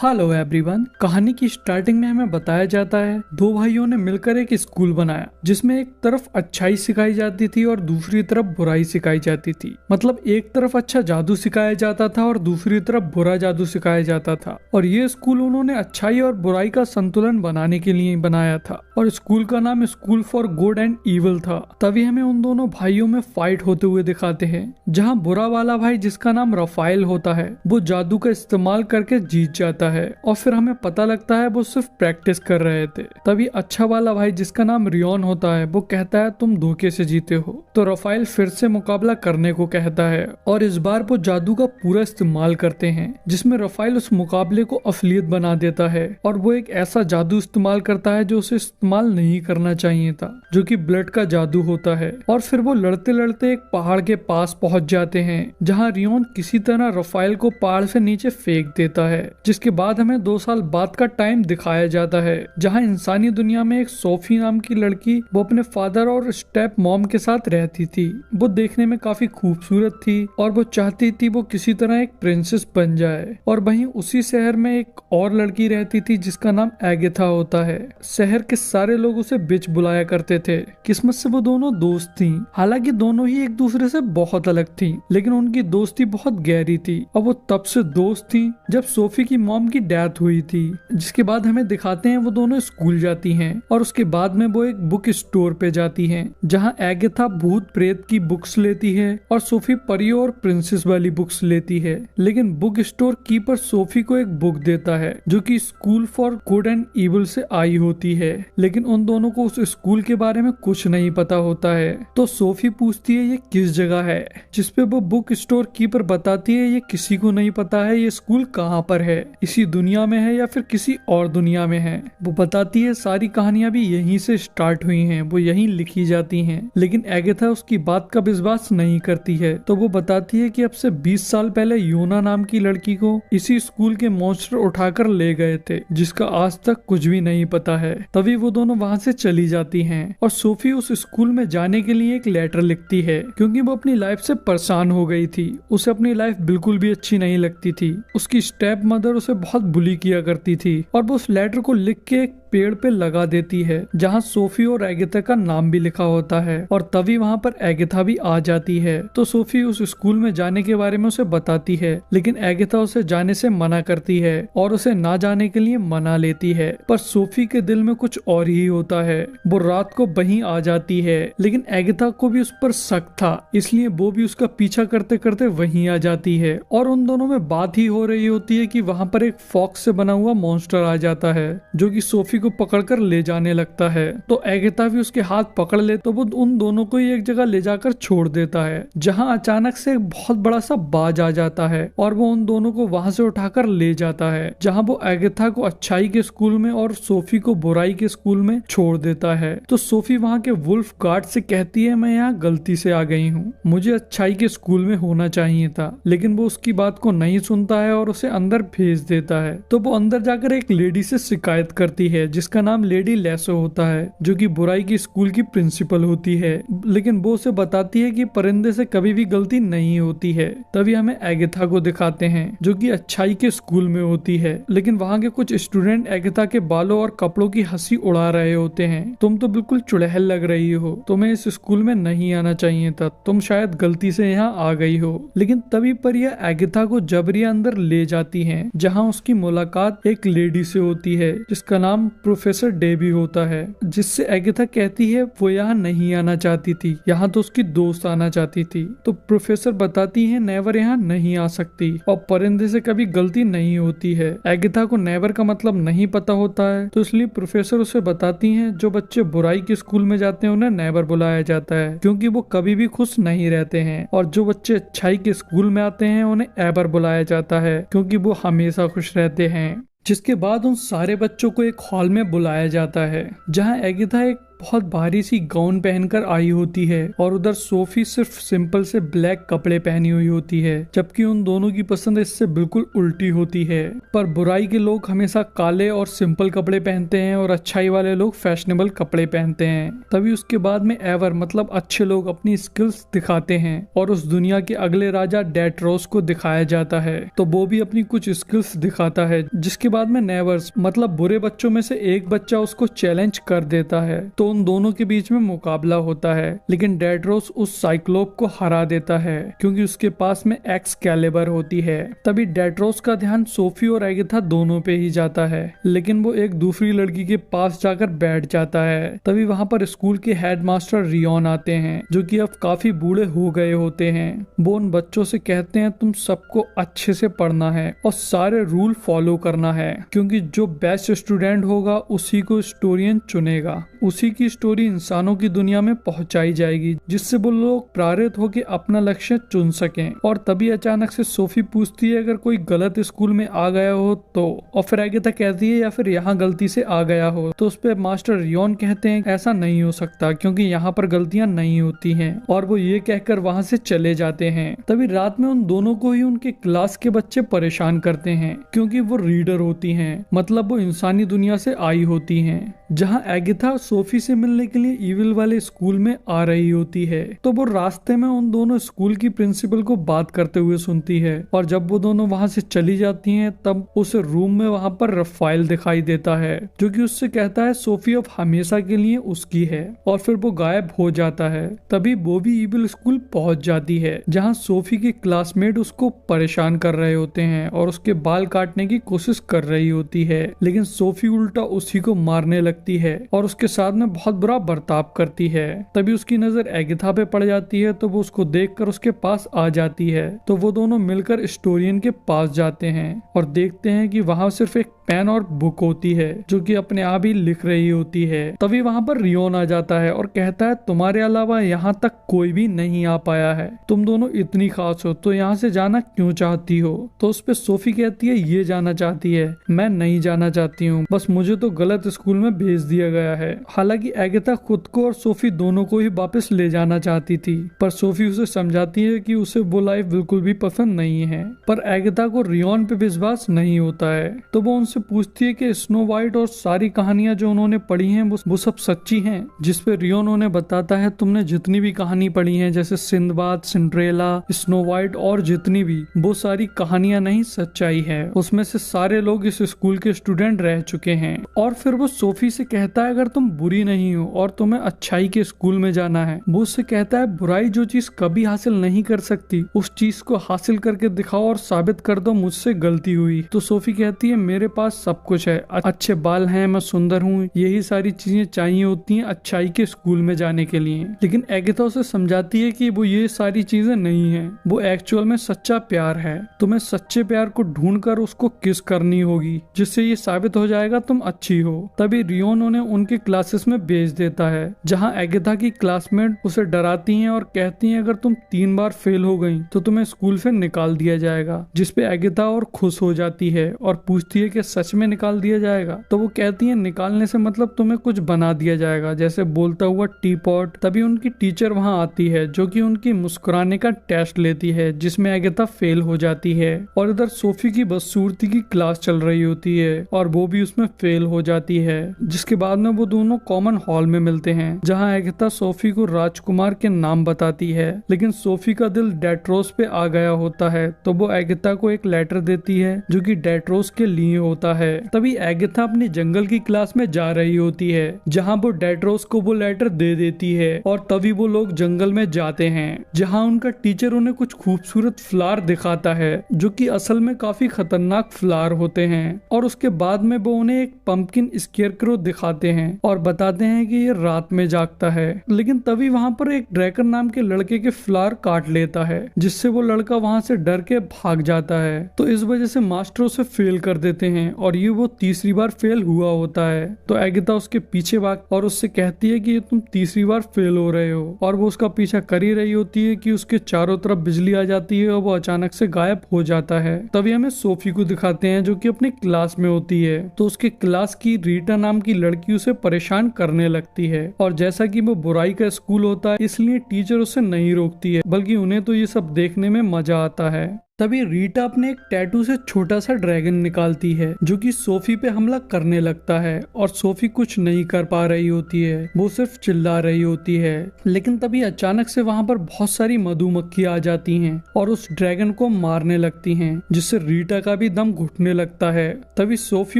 Hello everyone. कहानी की starting में हमें बताया जाता है दो भाइयों ने मिलकर एक स्कूल बनाया जिसमें एक तरफ अच्छाई सिखाई जाती थी और दूसरी तरफ बुराई सिखाई जाती थी। मतलब एक तरफ अच्छा जादू सिखाया जाता था और दूसरी तरफ बुरा जादू सिखाया जाता था। और ये स्कूल उन्होंने अच्छाई और बुराई का संतुलन बनाने के लिए बनाया था और स्कूल का नाम school for good and evil था। तभी हमें उन दोनों भाइयों में फाइट होते हुए दिखाते हैं, जहाँ बुरा वाला भाई जिसका नाम रफाइल होता है वो जादू का इस्तेमाल करके जीत जाता है और फिर हमें पता लगता है वो सिर्फ प्रैक्टिस कर रहे थे। तभी अच्छा वाला भाई जिसका नाम रियोन होता है वो कहता है तुम धोखे से जीते हो। तो रफाइल फिर से मुकाबला करने को कहता है और इस बार वो जादू का पूरा इस्तेमाल करते हैं, जिसमें रफाइल उस मुकाबले को असलियत बना देता है और वो एक ऐसा जादू इस्तेमाल करता है जो उसे इस्तेमाल नहीं करना चाहिए था, जो कि ब्लड का जादू होता है। और फिर वो लड़ते लड़ते एक पहाड़ के पास पहुंच जाते हैं, जहाँ रियोन किसी तरह रफाइल को पहाड़ से नीचे फेंक देता है। जिसके बाद हमें 2 साल बाद का टाइम दिखाया जाता है, जहाँ इंसानी दुनिया में एक सोफी नाम की लड़की वो अपने फादर और स्टेप मॉम के साथ रहती थी। वो देखने में काफी खूबसूरत थी और वो चाहती थी वो किसी तरह एक प्रिंसेस बन जाए। और वहीं उसी शहर में एक और लड़की रहती थी जिसका नाम एगेथा होता है। शहर के सारे लोग उसे बिच बुलाया करते थे। किस्मत से वो दोनों दोस्त थी। हालांकि दोनों ही एक दूसरे से बहुत अलग थी, लेकिन उनकी दोस्ती बहुत गहरी थी और वो तब से दोस्त थी जब सोफी की मॉम की डेथ हुई थी। जिसके बाद हमें दिखाते हैं वो दोनों स्कूल जाती हैं और उसके बाद में वो एक बुक स्टोर पे जाती हैं, जहाँ एगेथा भूत प्रेत की बुक्स लेती है और सोफी परियों और प्रिंसेस वाली बुक्स लेती है। लेकिन बुक स्टोर कीपर सोफी को एक बुक देता है जो कि school for good and evil से आई होती है, लेकिन उन दोनों को उस स्कूल के बारे में कुछ नहीं पता होता है। तो सोफी पूछती है ये किस जगह है, जिसपे वो बुक स्टोर कीपर बताती है ये किसी को नहीं पता है ये स्कूल कहाँ पर है, इसी दुनिया में है या फिर किसी और दुनिया में है। वो बताती है सारी कहानियां भी यहीं से स्टार्ट हुई हैं, वो यहीं लिखी जाती हैं। लेकिन एगेथा उसकी बात का विश्वास नहीं करती है। तो वो बताती है कि अब से 20 साल पहले योना नाम की लड़की को इसी स्कूल के मॉन्स्टर उठाकर ले गए थे, जिसका आज तक कुछ भी नहीं पता है। तभी वो दोनों वहाँ से चली जाती हैं और सोफी उस स्कूल में जाने के लिए एक लेटर लिखती है, क्योंकि वो अपनी लाइफ से परेशान हो गई थी। उसे अपनी लाइफ बिल्कुल भी अच्छी नहीं लगती थी। उसकी स्टेप मदर उसे बहुत बुली किया करती थी और वो उस लेटर को लिख के एक पेड़ पे लगा देती है, जहाँ सोफी और एगेथा का नाम भी लिखा होता है। और तभी वहाँ पर एगेथा भी आ जाती है। तो सोफी उस स्कूल में जाने के बारे में उसे बताती है, लेकिन एगेथा उसे जाने से मना करती है और उसे ना जाने के लिए मना लेती है। पर सोफी के दिल में कुछ और ही होता है। वो रात को वहीं आ जाती है, लेकिन एगेथा को भी उस पर शक था, इसलिए वो भी उसका पीछा करते करते वहीं आ जाती है। और उन दोनों में बात ही हो रही होती है कि वहाँ पर एक फॉक्स से बना हुआ मॉन्स्टर आ जाता है, जो कि सोफी को पकड़कर ले जाने लगता है। तो एगेथा भी उसके हाथ पकड़ ले तो वो उन दोनों को ही एक जगह ले जाकर छोड़ देता है, जहां अचानक से एक बहुत बड़ा सा बाज आ जाता है और वो उन दोनों को वहां से उठाकर ले जाता है, जहां वो एगेथा को अच्छाई के स्कूल में और सोफी को बुराई के स्कूल में छोड़ देता है। तो सोफी वहां के वुल्फ गार्ड से कहती है मैं यहाँ गलती से आ गई हूँ, मुझे अच्छाई के स्कूल में होना चाहिए था। लेकिन वो उसकी बात को नहीं सुनता है और उसे अंदर भेज देता है। तो वो अंदर जाकर एक लेडी से शिकायत करती है जिसका नाम लेडी लेसो होता है, जो कि बुराई की स्कूल की प्रिंसिपल होती है। लेकिन वो उसे बताती है कि परिंदे से कभी भी गलती नहीं होती है। तभी हमें एगेथा को दिखाते हैं जो कि अच्छाई के स्कूल में होती है, लेकिन वहाँ के कुछ स्टूडेंट एगेथा के बालों और कपड़ों की हंसी उड़ा रहे होते हैं। तुम तो बिल्कुल चुड़ैल लग रही हो, तुम्हें इस स्कूल में नहीं आना चाहिए था, तुम शायद गलती से यहाँ आ गई हो। लेकिन तभी पर यह एगेथा को जबरी अंदर ले जाती है, जहाँ उसकी मुलाकात एक लेडी से होती है जिसका नाम प्रोफेसर डेबी होता है, जिससे एगेथा कहती है वो यहाँ नहीं आना चाहती थी, यहाँ तो उसकी दोस्त आना चाहती थी। तो प्रोफेसर बताती है नेवर यहाँ नहीं आ सकती और परिंदे से कभी गलती नहीं होती है। एगेथा को नेवर का मतलब नहीं पता होता है, तो इसलिए प्रोफेसर उसे बताती हैं जो बच्चे बुराई के स्कूल में जाते हैं उन्हें नेवर बुलाया जाता है, क्योंकि वो कभी भी खुश नहीं रहते हैं। और जो बच्चे अच्छाई के स्कूल में आते हैं उन्हें एवर बुलाया जाता है, क्योंकि वो हमेशा खुश रहते हैं। जिसके बाद उन सारे बच्चों को एक हॉल में बुलाया जाता है, जहां एगेथा एक बहुत भारी सी गाउन पहनकर आई होती है और उधर सोफी सिर्फ सिंपल से ब्लैक कपड़े पहनी हुई होती है, जबकि उन दोनों की पसंद इससे बिल्कुल उल्टी होती है। पर बुराई के लोग हमेशा काले और सिंपल कपड़े पहनते हैं और अच्छाई वाले लोग फैशनेबल कपड़े पहनते हैं। तभी उसके बाद में एवर मतलब अच्छे लोग अपनी स्किल्स दिखाते हैं और उस दुनिया के अगले राजा डेट्रोस को दिखाया जाता है, तो वो भी अपनी कुछ स्किल्स दिखाता है, जिसके बाद में नेवर्स मतलब बुरे बच्चों में से एक बच्चा उसको चैलेंज कर देता है। तो उन दोनों के बीच में मुकाबला होता है, लेकिन डेट्रोस उस साइक्लोप को हरा देता है क्योंकि उसके पास में एक्सकैलिबर होती है। तभी डेट्रोस का ध्यान सोफी और एगाथा दोनों पे ही जाता है, लेकिन वो एक दूसरी लड़की के पास जाकर बैठ जाता है। तभी वहाँ पर स्कूल के हेडमास्टर रियोन आते हैं, जो कि अब काफी बूढ़े हो गए होते हैं। वो उन बच्चों से कहते हैं तुम सबको अच्छे से पढ़ना है और सारे रूल फॉलो करना है, क्योंकि जो बेस्ट स्टूडेंट होगा उसी को स्टोरियन चुनेगा। उसी की स्टोरी इंसानों की दुनिया में पहुंचाई जाएगी, जिससे वो लोग प्रेरित होकर अपना लक्ष्य चुन सकें। और तभी अचानक से सोफी पूछती है अगर कोई गलत स्कूल में आ गया हो तो, और फिर एगाथा कहती है या फिर यहाँ गलती से आ गया हो, तो उस पे मास्टर रियोन कहते हैं ऐसा नहीं हो सकता क्योंकि यहाँ पर गलतियाँ नहीं होती हैं, और वो ये कहकर वहाँ से चले जाते हैं। तभी रात में उन दोनों को ही उनके क्लास के बच्चे परेशान करते हैं, क्योंकि वो रीडर होती हैं, मतलब वो इंसानी दुनिया से आई होती हैं। जहाँ एगाथा सोफी से मिलने के लिए इविल वाले स्कूल में आ रही होती है, तो वो रास्ते में उन दोनों स्कूल की प्रिंसिपल को बात करते हुए सुनती है, और जब वो दोनों वहाँ से चली जाती हैं तब उस रूम में वहाँ पर रफाइल दिखाई देता है, जो कि उससे कहता है सोफी अब हमेशा के लिए उसकी है, और फिर वो गायब हो जाता है। तभी वो भी इविल स्कूल पहुंच जाती है, जहाँ सोफी के क्लासमेट उसको परेशान कर रहे होते हैं और उसके बाल काटने की कोशिश कर रही होती है, लेकिन सोफी उल्टा उसी को मारने लगती है और उसके साथ में बहुत बुरा बर्ताव करती है। तभी उसकी नजर एगाथा पे पड़ जाती है, तो वो उसको देखकर उसके पास आ जाती है। तो वो दोनों मिलकर स्टोरियन के पास जाते हैं और देखते हैं कि वहाँ सिर्फ एक पेन और बुक होती है, जो कि अपने आप ही लिख रही होती है। तभी वहाँ पर रियोन आ जाता है और कहता है तुम्हारे अलावा यहाँ तक कोई भी नहीं आ पाया है, तुम दोनों इतनी खास हो तो यहाँ से जाना क्यों चाहती हो। तो उस पे सोफी कहती है ये जाना चाहती है, मैं नहीं जाना चाहती हूँ, बस मुझे तो गलत स्कूल में भेज दिया गया है। हालांकि एगाथा खुद को और सोफी दोनों को ही वापस ले जाना चाहती थी, पर सोफी उसे समझाती है कि उसे वो लाइफ बिल्कुल भी पसंद नहीं है। पर एगाथा को रियोन पे विश्वास नहीं होता है, तो वो उनसे पूछती है कि स्नो वाइट और सारी कहानियां जो उन्होंने पढ़ी हैं वो सब सच्ची हैं। जिस पे रियोन उन्हें बताता है तुमने जितनी भी कहानी पढ़ी हैं, जैसे सिंदबाद, सिंड्रेला, स्नो वाइट और जितनी भी, वो सारी कहानियां नहीं सच्चाई है, उसमें से सारे लोग इस स्कूल के स्टूडेंट रह चुके हैं। और फिर वो सोफी से कहता है अगर तुम बुरी नहीं हो और तुम्हें अच्छाई के स्कूल में जाना है। वो उससे कहता है बुराई जो चीज कभी हासिल नहीं कर सकती, उस चीज को हासिल करके दिखाओ और साबित कर दो मुझसे गलती हुई। तो सोफी कहती है मेरे पास सब कुछ है, अच्छे बाल हैं, मैं सुंदर हूँ, यही सारी चीजें चाहिए होती हैं अच्छाई के स्कूल में जाने के लिए। लेकिन एगाथा उसे समझाती है कि वो ये सारी चीजें नहीं है, वो एक्चुअल में सच्चा प्यार है। तुम्हें सच्चे प्यार को ढूंढकर उसको किस करनी होगी, जिससे ये साबित हो जाएगा तुम अच्छी हो। तभी रियोन उन्हें उनके क्लासेस में भेज देता है, जहाँ एगाथा की क्लासमेट उसे डराती हैं और कहती हैं अगर तुम 3 बार फेल हो गई तो तुम्हें स्कूल से निकाल दिया जाएगा। जिसपे एगाथा और खुश हो जाती है और पूछती है कि सच में निकाल दिया जाएगा। तो वो कहती है निकालने से मतलब तुम्हें कुछ बना दिया जाएगा, जैसे बोलता हुआ टी पॉट। तभी उनकी टीचर वहाँ आती है, जो कि उनकी मुस्कुराने का टेस्ट लेती है, जिसमें एगाथा फेल हो जाती है। और इधर सोफी की बदसूरती की क्लास चल रही होती है और वो भी उसमें फेल हो जाती है। जिसके बाद में वो दोनों कॉमन हॉल में मिलते हैं, जहाँ एगाथा सोफी को राजकुमार के नाम बताती है, लेकिन सोफी का दिल डेट्रोस पे आ गया होता है। तो वो एगाथा को एक लेटर देती है, जो कि डेट्रोस के लिए होता है। तभी एगाथा अपनी जंगल की क्लास में जा रही होती है, जहाँ वो डेट्रोस को वो लेटर दे देती है। और तभी वो लोग जंगल में जाते हैं, जहाँ उनका टीचर उन्हें कुछ खूबसूरत फ्लावर दिखाता है, जो कि असल में काफी खतरनाक फ्लावर होते हैं। और उसके बाद में वो उन्हें एक पंपकिन स्केयरक्रो दिखाते हैं और बताते हैं कि ये रात में जागता है। लेकिन तभी वहाँ पर एक ड्रैकन नाम के लड़के के फ्लावर काट लेता है, जिससे वो लड़का वहाँ से डर के भाग जाता है। तो इस वजह से मास्टर उसे फेल कर देते हैं और ये वो तीसरी बार फेल हुआ होता है। तो एगाथा उसके पीछे भाग और उससे कहती है कि तुम तीसरी बार फेल हो रहे हो, और वो उसका पीछा कर ही रही होती है कि उसके चारों तरफ बिजली आ जाती है और वो अचानक से गायब हो जाता है। तभी हमें सोफी को दिखाते हैं, जो कि अपने क्लास में होती है। तो उसके क्लास की रीटा नाम की लड़की उसे परेशान कर करने लगती है। और जैसा कि वो बुराई का स्कूल होता है, इसलिए टीचर उसे नहीं रोकती है, बल्कि उन्हें तो ये सब देखने में मजा आता है। तभी रीटा अपने एक टैटू से छोटा सा ड्रैगन निकालती है जो कि सोफी पे हमला करने लगता है, और सोफी कुछ नहीं कर पा रही होती है, वो सिर्फ चिल्ला रही होती है। लेकिन तभी अचानक से वहाँ पर बहुत सारी मधुमक्खी आ जाती हैं और उस ड्रैगन को मारने लगती हैं, जिससे रीटा का भी दम घुटने लगता है। तभी सोफी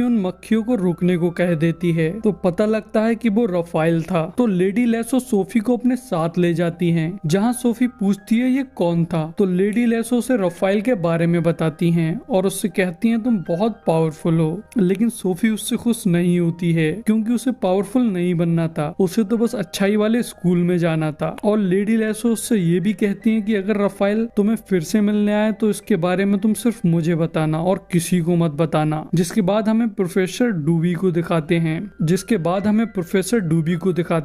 उन मक्खियों को रुकने को कह देती है, तो पता लगता है कि वो रफाइल था। तो लेडी लेसो सोफी को अपने साथ ले जाती हैं, जहाँ सोफी पूछती है ये कौन था। तो लेडी लेसो से रफाइल के बारे में बताती हैं और उससे कहती हैं तुम बहुत पावरफुल हो। लेकिन सोफी उससे खुश नहीं होती है, क्योंकि उसे पावरफुल नहीं बनना था, उसे तो बस अच्छाई वाले स्कूल में जाना था। और लेडी लेसो उससे ये भी कहती हैं कि अगर रफाइल तुम्हें फिर से मिलने आए तो इसके बारे में तुम सिर्फ मुझे बताना और किसी को मत बताना। जिसके बाद हमें प्रोफेसर डूबी को दिखाते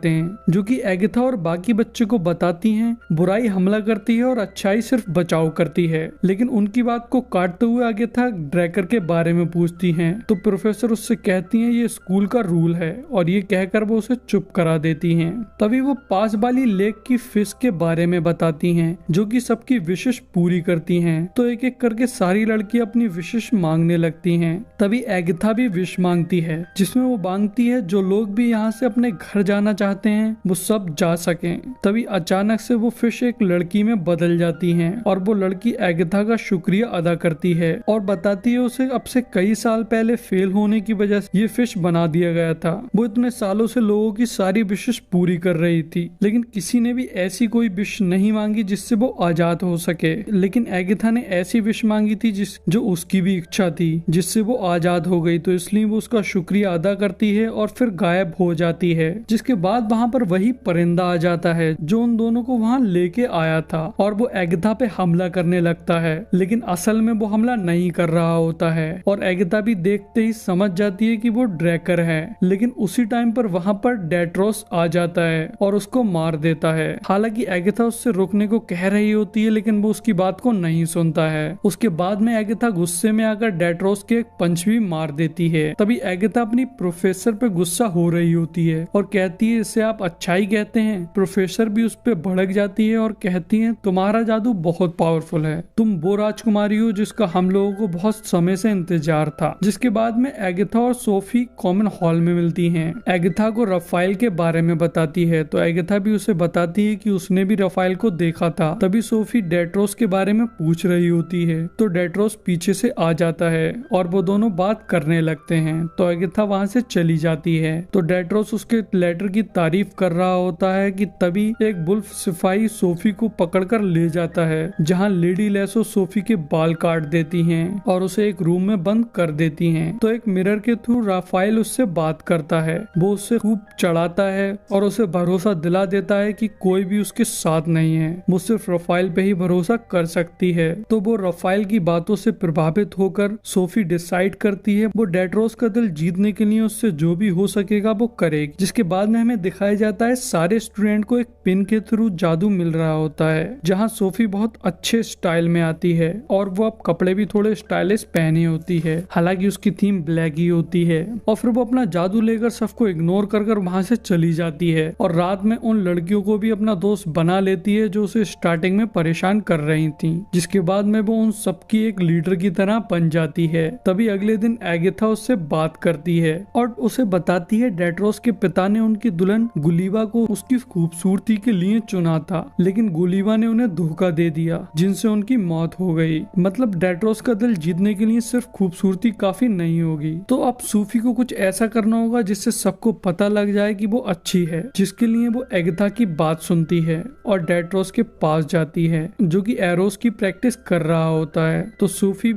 हैं, जो कि एगाथा और बाकी बच्चे को बताती हैं बुराई हमला करती है और अच्छाई सिर्फ बचाव करती है। लेकिन उनकी बात को काटते हुए एगाथा ड्रैकर के बारे में पूछती हैं, तो प्रोफेसर उससे कहती हैं ये स्कूल का रूल है, और ये कहकर वो उसे चुप करा देती हैं। तभी वो पास वाली लेक की फिश के बारे में बताती हैं, जो कि सबकी विशेष पूरी करती हैं। तो एक एक करके सारी लड़कियां अपनी विशेष मांगने लगती हैं। तभी एगाथा भी विश मांगती है, जिसमें वो मांगती है जो लोग भी यहाँ से अपने घर जाना चाहते हैं वो सब जा सकें। तभी अचानक से वो फिश एक लड़की में बदल जाती हैं, और वो लड़की एगाथा का शुक्रिया अदा करती है और बताती है उसे अब से कई साल पहले फेल होने की वजह से ये फिश बना दिया गया था। वो इतने सालों से लोगों की सारी विशेष पूरी कर रही थी, लेकिन किसी ने भी ऐसी कोई विश नहीं मांगी जिससे वो आजाद हो सके। लेकिन एगाथा ने ऐसी विश मांगी थी जो उसकी भी इच्छा थी, जिससे वो आजाद हो गई। तो इसलिए वो उसका शुक्रिया अदा करती है और फिर गायब हो जाती है। जिसके बाद वहाँ पर वही परिंदा आ जाता है जो उन दोनों को वहाँ लेके आया था, और वो एगाथा पे हमला करने लगता है। लेकिन असल में वो हमला नहीं कर रहा होता है, और एगाथा भी देखते ही समझ जाती है कि वो ड्रैकर है। लेकिन उसी टाइम पर वहाँ पर डेट्रोस आ जाता है और उसको मार देता है। हालांकि एगाथा उससे रोकने को कह रही होती है, लेकिन वो उसकी बात को नहीं सुनता है। उसके बाद में एगाथा गुस्से में आकर डेट्रोस के एक पंच भी मार देती है। तभी एगाथा अपनी प्रोफेसर पे गुस्सा हो रही होती है और कहती है इसे आप अच्छाई कहते हैं। प्रोफेसर भी उस पे भड़क जाती है और कहती है तुम्हारा जादू बहुत पावरफुल है, तुम वो राजकुमारी हो जिसका हम लोगों को बहुत समय से इंतजार था। जिसके बाद में एगाथा और सोफी कॉमन हॉल में मिलती हैं। एगाथा को रफाइल के बारे में बताती है, तो एगाथा भी उसे बताती है कि उसने भी रफाइल को देखा था। तभी सोफी डेट्रोस के बारे में पूछ रही होती है, तो डेट्रोस पीछे से आ जाता है और वो दोनों बात करने लगते हैं। तो एगाथा वहाँ से चली जाती है। तो डेट्रोस उसके लेटर की तारीफ कर रहा होता है कि तभी एक बुल्फ सिपाही सोफी को पकड़कर ले जाता है, जहाँ लेडी लेसो सोफी के बाल काट देती हैं और उसे एक रूम में बंद कर देती हैं। तो एक मिरर के थ्रू राफाइल उससे बात करता है। वो उससे खूब चढ़ाता है और उसे भरोसा दिला देता है कि कोई भी उसके साथ नहीं है, वो सिर्फ रफाइल पे ही भरोसा कर सकती है। तो वो रफाइल की बातों से प्रभावित होकर सोफी डिसाइड करती है वो डेट्रोस का दिल जीतने के लिए उससे जो भी हो सकेगा वो करेगी। जिसके बाद में हमें दिखाया जाता है सारे स्टूडेंट को एक पिन के थ्रू जादू मिल रहा होता है, जहाँ सोफी बहुत अच्छे स्टाइल में आती है और वो अब कपड़े भी थोड़े स्टाइलिश पहनी होती है। हालांकि उसकी थीम ब्लैक ही होती है, और फिर वो अपना जादू लेकर सबको इग्नोर कर वहां से चली जाती है और रात में उन लड़कियों को भी अपना दोस्त बना लेती है जो उसे स्टार्टिंग में परेशान कर रही थी। जिसके बाद में वो उन सबकी एक लीडर की तरह बन जाती है। तभी अगले दिन एगाथा उससे बात करती है और उसे बताती है डेट्रोस के पिता ने उनकी दुल्हन गुलीवा को उसकी खूबसूरती के लिए चुना था, लेकिन गुलीवा ने उन्हें धोखा दे दिया, जिनसे उनकी मौत हो गई। मतलब डेट्रोस का दिल जीतने के लिए सिर्फ खूबसूरती काफी नहीं होगी। तो अब सूफी को कुछ ऐसा करना होगा जिससे सबको पता लग जाए कि वो अच्छी है, जिसके लिए वो एगाथा की बात सुनती है और डेट्रोस के पास जाती है, जो कि एरोस की प्रैक्टिस कर रहा होता है। तो सूफी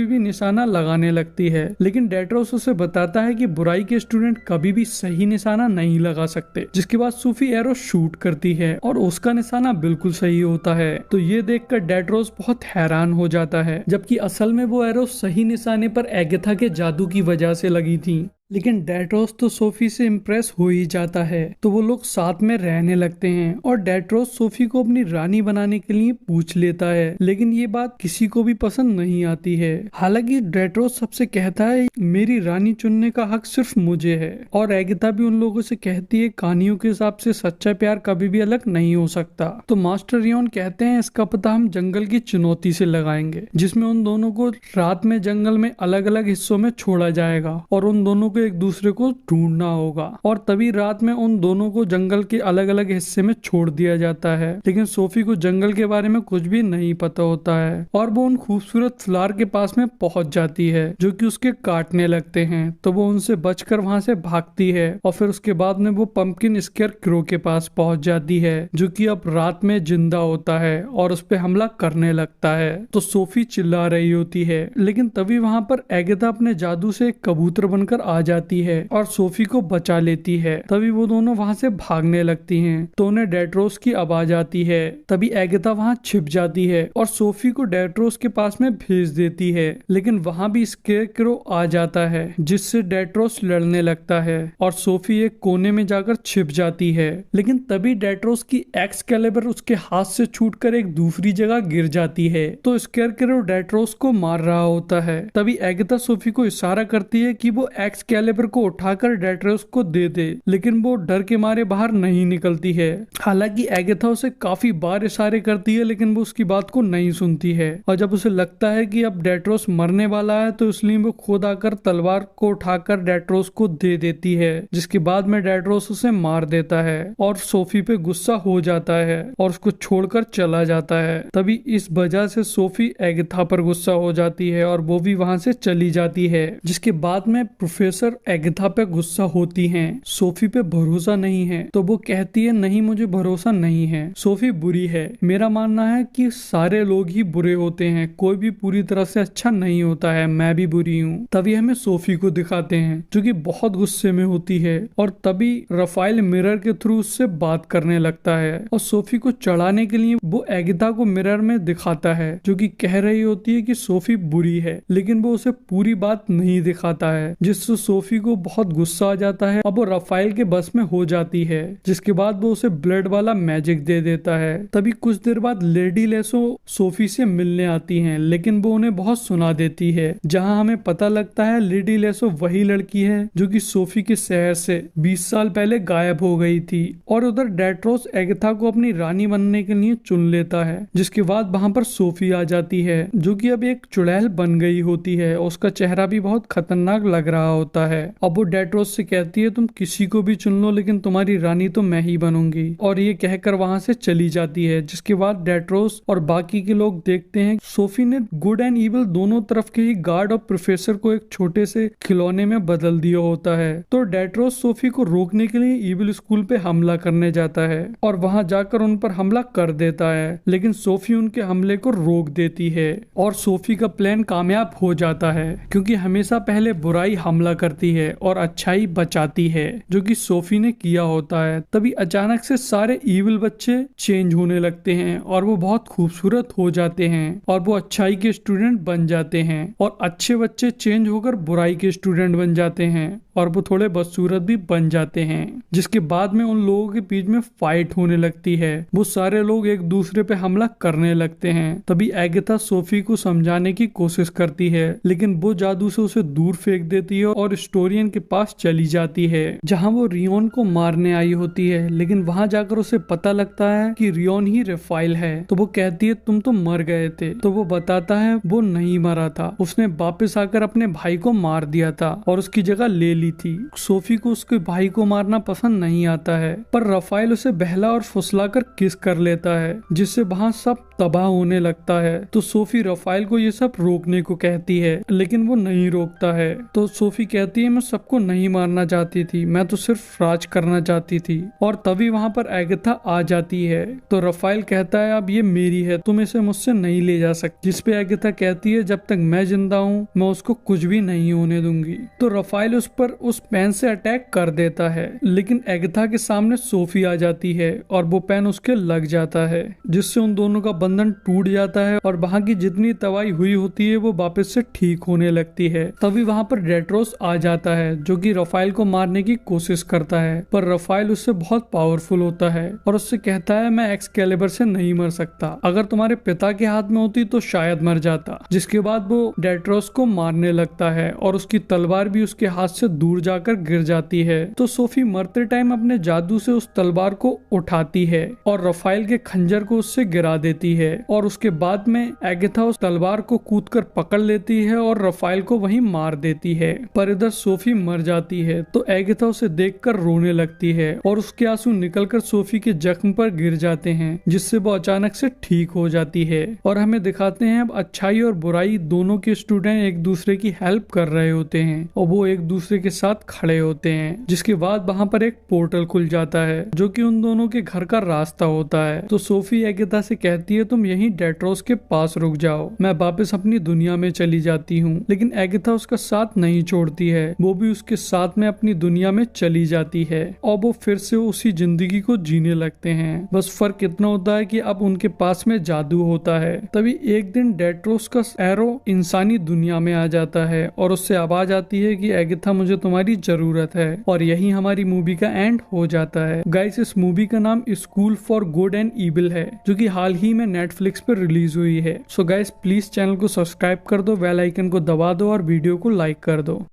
भी निशाना लगाने लगती है, लेकिन डेट्रोस उसे बताता है कि बुराई के स्टूडेंट कभी भी सही निशाना नहीं लगा सकते। जिसके बाद सूफी एरोस शूट करती है और उसका निशाना बिल्कुल सही होता है। तो ये देखकर डेट्रोस बहुत हैरान हो जाता है, जबकि असल में वो एरो सही निशाने पर एगाथा के जादू की वजह से लगी थी। लेकिन डेट्रोस तो सोफी से इम्प्रेस हो ही जाता है, तो वो लोग साथ में रहने लगते हैं और डेट्रोस सोफी को अपनी रानी बनाने के लिए पूछ लेता है, लेकिन ये बात किसी को भी पसंद नहीं आती है। हालांकि डेट्रोस सबसे कहता है मेरी रानी चुनने का हक सिर्फ मुझे है, और एगिथा भी उन लोगों से कहती है कहानियों के हिसाब से सच्चा प्यार कभी भी अलग नहीं हो सकता। तो मास्टर रियोन कहते हैं इसका पता हम जंगल की चुनौती से लगाएंगे, जिसमें उन दोनों को रात में जंगल में अलग अलग हिस्सों में छोड़ा जाएगा और उन दोनों को एक दूसरे को ढूंढना होगा। और तभी रात में उन दोनों को जंगल के अलग अलग हिस्से में छोड़ दिया जाता है, लेकिन सोफी को जंगल के बारे में कुछ भी नहीं पता होता है और वो उन खूबसूरत फ्लावर के पास में पहुंच जाती है जो कि उसके काटने लगते हैं। तो वो उनसे बचकर वहां से भागती है और फिर उसके बाद में वो पंपकिन स्केयर क्रो के पास पहुंच जाती है जो कि अब रात में जिंदा होता है और उस पर हमला करने लगता है। तो सोफी चिल्ला रही होती है, लेकिन तभी वहां पर एगिथा अपने जादू से एक कबूतर बनकर आ जाती है और सोफी को बचा लेती है। तभी वो दोनों वहां से भागने लगती हैं, तो उन्हें डेट्रोस की आवाज आती है। तभी एगिथा वहां छिप जाती है और सोफी को डेट्रोस के पास में भेज देती है, लेकिन वहां भी स्केयरक्रो आ जाता है जिससे डेट्रोस लड़ने लगता है और सोफी एक कोने में जाकर छिप जाती है। लेकिन तभी डेट्रोस की एक्सकैलिबर उसके हाथ से छूटकर एक दूसरी जगह गिर जाती है, तो स्केयरक्रो डेट्रोस को मार रहा होता है। तभी एगिथा सोफी को इशारा करती है कि वो एक्सकैलिबर को उठाकर डेट्रोस को दे दे, लेकिन वो डर के मारे बाहर नहीं निकलती है। हालांकि एगिथा उसे काफी बार इशारे करती है, लेकिन वो उसकी बात को नहीं सुनती है और जब उसे लगता है कि अब डेट्रोस मरने वाला है तो इसलिए वो खुद आकर तलवार को उठाकर डेट्रोस को दे देती है, जिसके बाद में डेट्रोस उसे मार देता है और सोफी पे गुस्सा हो जाता है और उसको छोड़कर चला जाता है। तभी इस वजह से सोफी एगिथा पर गुस्सा हो जाती है और वो भी वहां से चली जाती है, जिसके बाद में प्रोफेसर एगिथा पे गुस्सा होती हैं। सोफी पे भरोसा नहीं है तो वो कहती है नहीं मुझे भरोसा नहीं है, सोफी बुरी है। मेरा मानना है कि सारे लोग ही बुरे होते हैं, कोई भी पूरी तरह से अच्छा नहीं होता है, मैं भी बुरी हूँ। तभी हमें सोफी को दिखाते हैं जो कि बहुत गुस्से में होती है और तभी रफाइल मिरर के थ्रू उससे बात करने लगता है और सोफी को चढ़ाने के लिए वो एगिथा को मिरर में दिखाता है जो कि कह रही होती है कि सोफी बुरी है, लेकिन वो उसे पूरी बात नहीं दिखाता है, जिससे सोफी को बहुत गुस्सा आ जाता है। अब वो रफाइल के बस में हो जाती है, जिसके बाद वो उसे ब्लड वाला मैजिक दे देता है। तभी कुछ देर बाद लेडी लेसो सोफी से मिलने आती हैं, लेकिन वो उन्हें बहुत सुना देती है, जहां हमें पता लगता है लेडी लेसो वही लड़की है जो कि सोफी के शहर से 20 साल पहले गायब हो गई थी। और उधर डेट्रोस एगिथा को अपनी रानी बनने के लिए चुन लेता है, जिसके बाद वहां पर सोफी आ जाती है जो कि अब एक चुड़ैल बन गई होती है। उसका चेहरा भी बहुत खतरनाक लग रहा होता है। अब वो डेट्रोस से कहती है तुम किसी को भी चुन लो, लेकिन तुम्हारी रानी तो मैं ही बनूंगी, और ये कहकर वहां से चली जाती है। जिसके बाद डेट्रोस और बाकी के लोग देखते हैं सोफी ने गुड एंड इविल दोनों तरफ के ही गार्ड और प्रोफेसर को एक छोटे से खिलौने में बदल दिया होता है। तो डेट्रोस सोफी को रोकने के लिए इविल स्कूल पे हमला करने जाता है और वहां जाकर उन पर हमला कर देता है, लेकिन सोफी उनके हमले को रोक देती है और सोफी का प्लान कामयाब हो जाता है, क्योंकि हमेशा पहले बुराई हमला करती है और अच्छाई बचाती है, जो कि सोफी ने किया होता है। तभी अचानक से सारे इविल बच्चे चेंज होने लगते हैं और वो बहुत खूबसूरत हो जाते हैं और वो अच्छाई के स्टूडेंट बन जाते हैं, और अच्छे बच्चे चेंज होकर बुराई के स्टूडेंट बन जाते हैं और वो थोड़े बदसूरत भी बन जाते हैं। जिसके बाद में उन लोगों के बीच में फाइट होने लगती है, वो सारे लोग एक दूसरे पे हमला करने लगते हैं। तभी एगिथा सोफी को समझाने की कोशिश करती है, लेकिन वो जादू से उसे दूर फेंक देती है और स्टोरियन के पास चली जाती है, जहां वो रियोन को मारने आई होती है। लेकिन वहां जाकर उसे पता लगता है कि रियोन ही रफाइल है, तो वो कहती है तुम तो मर गए थे। तो वो बताता है वो नहीं मरा था, उसने वापस आकर अपने भाई को मार दिया था और उसकी जगह ले ली थी। सोफी को उसके भाई को मारना पसंद नहीं आता है, पर रफाइल उसे बहला और फुसलाकर किस कर लेता है, जिससे वहां सब तबाह होने लगता है। तो सोफी रफाइल को ये सब रोकने को कहती है, लेकिन वो नहीं रोकता है। तो सोफी कहती है मैं सबको नहीं मारना चाहती थी, मैं तो सिर्फ राज करना चाहती थी। और तभी वहां पर एगिथा आ जाती है, तो रफाइल कहता है अब ये मेरी है, तुम इसे मुझसे नहीं ले जा सकती। जिस पे एगिथा कहती है जब तक मैं जिंदा हूँ मैं उसको कुछ भी नहीं होने दूंगी। तो रफाइल उस पर उस पेन से अटैक कर देता है, लेकिन एगाथा के सामने सोफी आ जाती है और वो पेन उसके लग जाता है, जिससे उन दोनों का बंधन टूट जाता है और वहाँ की जितनी तबाही हुई होती है वो वापस से ठीक होने लगती है। तभी वहाँ पर डेट्रोस आ जाता है जो कि रफाइल को मारने की कोशिश करता है, पर रफाइल उससे बहुत पावरफुल होता है और उससे कहता है मैं एक्सकैलिबर से नहीं मर सकता, अगर तुम्हारे पिता के हाथ में होती तो शायद मर जाता। जिसके बाद वो डेट्रोस को मारने लगता है और उसकी तलवार भी उसके हाथ से दूर जाकर गिर जाती है। तो सोफी मरते टाइम अपने जादू से उस तलवार को उठाती है और रफाइल के खंजर को उससे गिरा देती है और उसके बाद में एगाथा उस तलवार को कूदकर पकड़ लेती है और रफाइल को वहीं मार देती है। पर इधर सोफी मर जाती है तो एगाथा उसे देखकर रोने लगती है और उसके आंसू निकलकर सोफी के जख्म पर गिर जाते हैं, जिससे वो अचानक से ठीक हो जाती है। और हमें दिखाते हैं अब अच्छाई और बुराई दोनों के स्टूडेंट एक दूसरे की हेल्प कर रहे होते हैं और वो एक दूसरे के साथ खड़े होते हैं। जिसके बाद वहाँ पर एक पोर्टल खुल जाता है जो कि उन दोनों के घर का रास्ता होता है। तो सोफी एगाथा से कहती है तुम यहीं डेट्रोस के पास रुक जाओ, मैं वापस अपनी दुनिया में चली जाती हूँ। लेकिन एगाथा उसका साथ नहीं छोड़ती है, वो भी उसके साथ में अपनी दुनिया में चली जाती है और वो फिर से उसी जिंदगी को जीने लगते हैं। बस फर्क इतना होता है कि अब उनके पास में जादू होता है। तभी एक दिन डेट्रोस का एरो इंसानी दुनिया में आ जाता है और उससे आवाज आती है कि एगाथा मुझे तुम्हारी जरूरत है। और यही हमारी मूवी का एंड हो जाता है। गाइस इस मूवी का नाम school for good and evil है जो कि हाल ही में नेटफ्लिक्स पर रिलीज हुई है। सो गाइस प्लीज चैनल को सब्सक्राइब कर दो, बेल आइकन को दबा दो और वीडियो को लाइक कर दो।